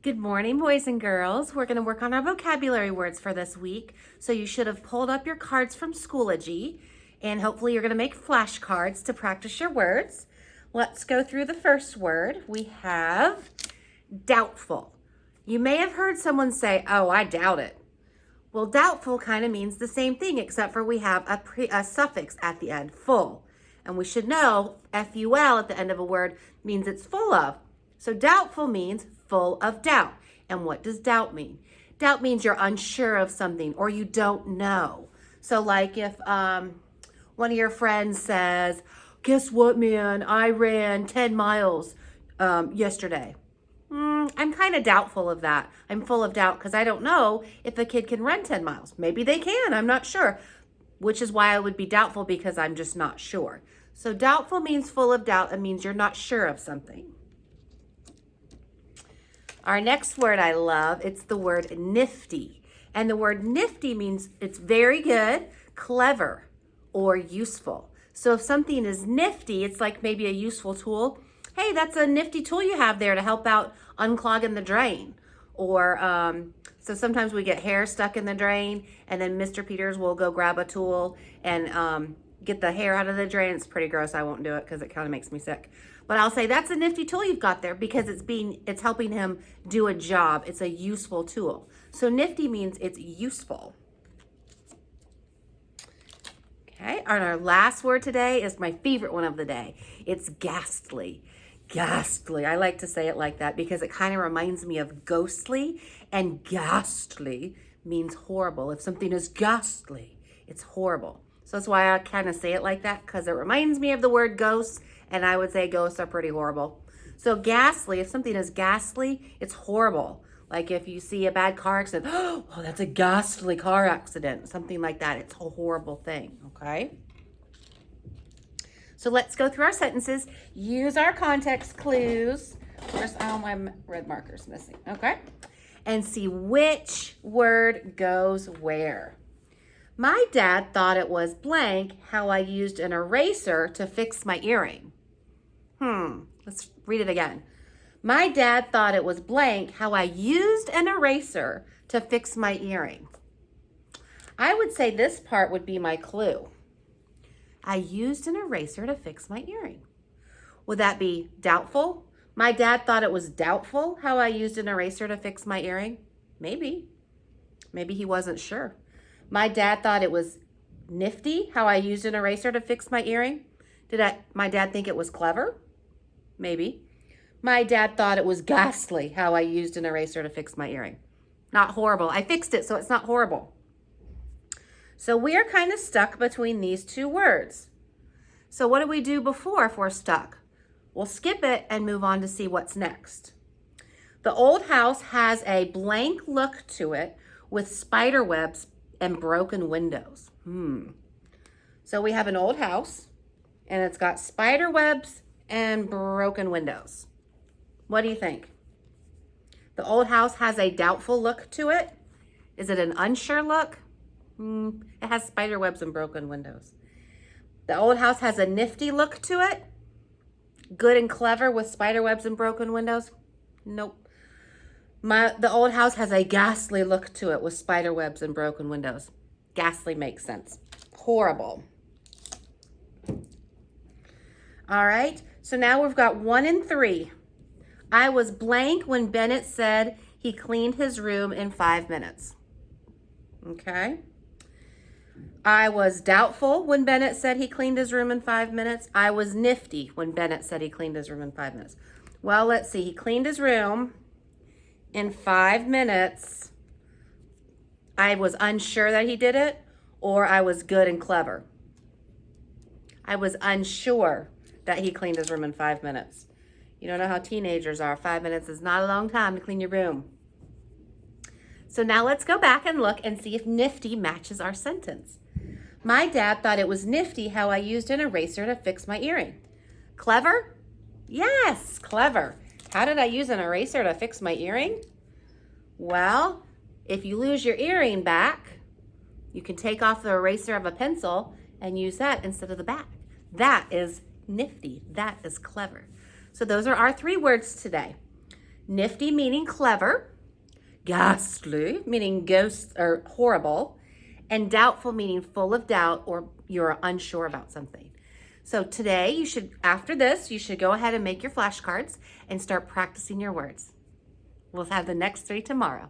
Good morning, boys and girls. We're going to work on our vocabulary words for this week. So you should have pulled up your cards from Schoology, and hopefully you're going to make flashcards to practice your words. Let's go through the first word. We have doubtful. You may have heard someone say, "Oh, I doubt it." Well, doubtful kind of means the same thing, except for we have a suffix at the end, full. And we should know F-U-L at the end of a word means it's full of. So doubtful means full of doubt. And what does doubt mean? Doubt means you're unsure of something or you don't know. So like if one of your friends says, "Guess what, man? I ran 10 miles yesterday." I'm kind of doubtful of that. I'm full of doubt because I don't know if a kid can run 10 miles. Maybe they can, I'm not sure, which is why I would be doubtful because I'm just not sure. So doubtful means full of doubt. It means you're not sure of something. Our next word I love, it's the word nifty. And the word nifty means it's very good, clever, or useful. So if something is nifty, it's like maybe a useful tool. Hey, that's a nifty tool you have there to help out unclogging the drain. Or so sometimes we get hair stuck in the drain and then Mr. Peters will go grab a tool and get the hair out of the drain. It's pretty gross. I won't do it because it kind of makes me sick. But I'll say that's a nifty tool you've got there because it's helping him do a job. It's a useful tool. So nifty means it's useful. Okay, and our last word today is my favorite one of the day. It's ghastly. Ghastly. I like to say it like that because it kind of reminds me of ghostly, and ghastly means horrible. If something is ghastly, it's horrible. So that's why I kind of say it like that, because it reminds me of the word ghosts, and I would say ghosts are pretty horrible. So ghastly, if something is ghastly, it's horrible. Like if you see a bad car accident, oh, that's a ghastly car accident, something like that. It's a horrible thing, okay? So let's go through our sentences. Use our context clues. Where's all my red markers missing? Okay. And see which word goes where. My dad thought it was blank how I used an eraser to fix my earring. Let's read it again. My dad thought it was blank how I used an eraser to fix my earring. I would say this part would be my clue. I used an eraser to fix my earring. Would that be doubtful? My dad thought it was doubtful how I used an eraser to fix my earring. Maybe. Maybe he wasn't sure. My dad thought it was nifty how I used an eraser to fix my earring. Did my dad think it was clever? Maybe. My dad thought it was ghastly how I used an eraser to fix my earring. Not horrible. I fixed it, so it's not horrible. So we are kind of stuck between these two words. So what do we do before if we're stuck? We'll skip it and move on to see what's next. The old house has a blank look to it with spider webs and broken windows. So we have an old house and it's got spider webs and broken windows. What do you think? The old house has a doubtful look to it. Is it an unsure look? It has spider webs and broken windows. The old house has a nifty look to it. Good and clever with spider webs and broken windows? Nope. The old house has a ghastly look to it with spider webs and broken windows. Ghastly makes sense. Horrible. All right, so now we've got 1 and 3. I was blank when Bennett said he cleaned his room in 5 minutes. Okay. I was doubtful when Bennett said he cleaned his room in 5 minutes. I was nifty when Bennett said he cleaned his room in 5 minutes. Well, let's see. He cleaned his room in 5 minutes. I was unsure that he did it, or I was good and clever. I was unsure that he cleaned his room in 5 minutes. You don't know how teenagers are. 5 minutes is not a long time to clean your room. So now let's go back and look and see if nifty matches our sentence. My dad thought it was nifty how I used an eraser to fix my earring. Clever? Yes, clever. How did I use an eraser to fix my earring? Well, if you lose your earring back, you can take off the eraser of a pencil and use that instead of the back. That is nifty. That is clever. So those are our 3 words today. Nifty meaning clever, ghastly meaning ghost or horrible, and doubtful meaning full of doubt or you're unsure about something. So today after this, you should go ahead and make your flashcards and start practicing your words. We'll have the next 3 tomorrow.